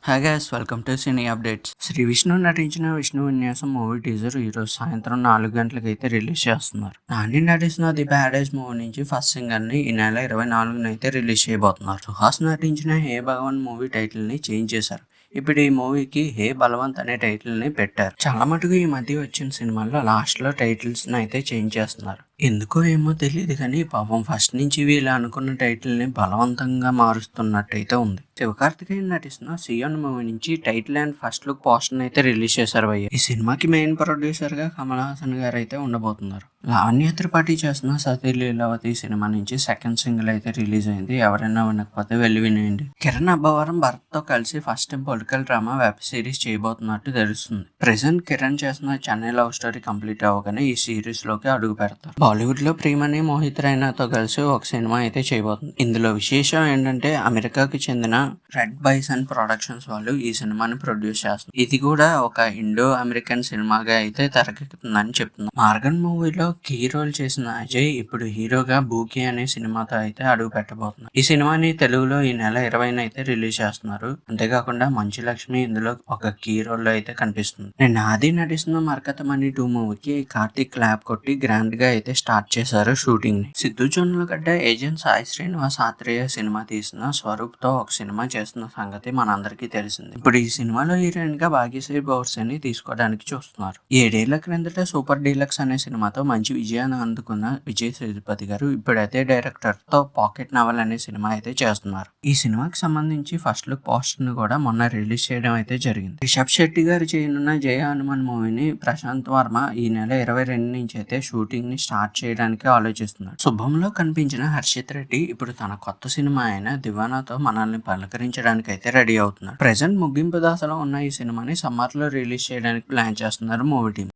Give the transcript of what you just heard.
Hi guys, welcome to cine updates. Shri Vishnu నటించిన విష్ణు విన్యాసం movie teaser ఈరోజు సాయంత్రం 4 గంటలకు అయితే రిలీజ్ చేస్తున్నారు. నాని నటిస్తున్న ది బ్యాడేజ్ మూవీ నుంచి ఫస్ట్ సింగర్ ని ఈ నెల 24న అయితే రిలీజ్ చేయబోతున్నారు. సుహాస్ నటించిన హే భగవాన్ మూవీ టైటిల్ ని చేంజ్ చేశారు. ఇప్పుడు ఈ మూవీకి హే బలవంత్ అనే టైటిల్ ని పెట్టారు. చాలా మటుకు ఈ మధ్య వచ్చిన సినిమాల్లో లాస్ట్ లో టైటిల్స్ ని అయితే చేంజ్ చేస్తున్నారు. ఎందుకో ఏమో తెలియదు కానీ పాపం ఫస్ట్ నుంచి వీళ్ళు అనుకున్న టైటిల్ ని బలవంతంగా మారుస్తున్నట్టయితే ఉంది. శివకార్తికేయన్ నటిస్తున్న సియోన్ మూవీ నుంచి title and first look poster అయితే రిలీజ్ చేశారు భయ్య. ఈ సినిమాకి మెయిన్ ప్రొడ్యూసర్ గా కమల్ హాసన్ గారు అయితే ఉండబోతున్నారు. లావణ్య త్రిపాఠి చేస్తున్న సతీ లీలావతి సినిమా నుంచి సెకండ్ సింగిల్ అయితే రిలీజ్ అయింది. ఎవరైనా వినకపోతే వెళ్ళి వినేయండి. కిరణ్ అబ్బవరం భరత్ తో కలిసి first time political drama web series చేయబోతున్నట్టు తెలుస్తుంది. ప్రెసెంట్ కిరణ్ చేస్తున్న చెన్నై లవ్ స్టోరీ కంప్లీట్ అవ్వగానే ఈ సిరీస్ లోకి అడుగు పెడతారు. బాలీవుడ్ లో ప్రియమణి మోహిత్ రైనాతో కలిసి ఒక సినిమా అయితే చేయబోతుంది. ఇందులో విశేషం ఏంటంటే అమెరికాకి చెందిన రెడ్ బైసన్ ప్రొడక్షన్స్ వాళ్ళు ఈ సినిమాని ప్రొడ్యూస్ చేస్తున్నారు. ఇది కూడా ఒక ఇండో అమెరికన్ సినిమాగా అయితే తెరకెక్కుతుందని చెప్తున్నారు. మార్గన్ మూవీలో కీ రోల్ చేసిన అజయ్ ఇప్పుడు హీరోగా బూకీ అనే సినిమాతో అయితే అడుగు పెట్టబోతున్నారు. ఈ సినిమాని తెలుగులో ఈ నెల 20న అయితే రిలీజ్ చేస్తున్నారు. అంతేకాకుండా మంచు లక్ష్మి ఇందులో ఒక కీ రోల్ లో అయితే కనిపిస్తుంది. నేను ఆది నటిస్తున్న మరకతమణి 2 మూవీకి కార్తీక్ క్లాప్ కొట్టి గ్రాండ్ గా అయితే స్టార్ట్ చేశారు షూటింగ్ ని. సిద్ధు జొన్నలగడ్డ ఏజెంట్ సాయి శ్రీనివాస్ ఆత్రేయ సినిమా తీసిన స్వరూప్ తో ఒక సినిమా చేస్తున్న సంగతి మనందరికీ తెలిసింది. ఇప్పుడు ఈ సినిమాలో హీరోయిన్ గా భాగ్యశ్రీ బౌర్సేని తీసుకోవడానికి చూస్తున్నారు. 7 ఏళ్ల క్రిందట సూపర్ డీలక్స్ అనే సినిమాతో మంచి విజయాన్ని అందుకున్న విజయ్ సేతుపతి గారు ఇప్పుడు అదే డైరెక్టర్ తో పాకెట్ నవల్ అనే సినిమా అయితే చేస్తున్నారు. ఈ సినిమాకి సంబంధించి ఫస్ట్ లుక్ పోస్టర్ ను కూడా మొన్న రిలీజ్ చేయడం అయితే జరిగింది. రిషబ్ శెట్టి గారు చేయనున్న జయ హనుమాన్ మూవీని ప్రశాంత్ వర్మ ఈ నెల 22 నుంచి అయితే షూటింగ్ ని స్టార్ట్ చేయడానికి ఆలోచిస్తున్నారు. శుభంలో కనిపించిన హర్షిత్ రెడ్డి ఇప్పుడు తన కొత్త సినిమా అయిన దివానాతో మనల్ని పలకరించడానికి అయితే రెడీ అవుతున్నారు. ప్రెసెంట్ ముగింపు దశలో ఉన్న ఈ సినిమాని సమ్మర్ లో రిలీజ్ చేయడానికి ప్లాన్ చేస్తున్నారు మూవీ టీం.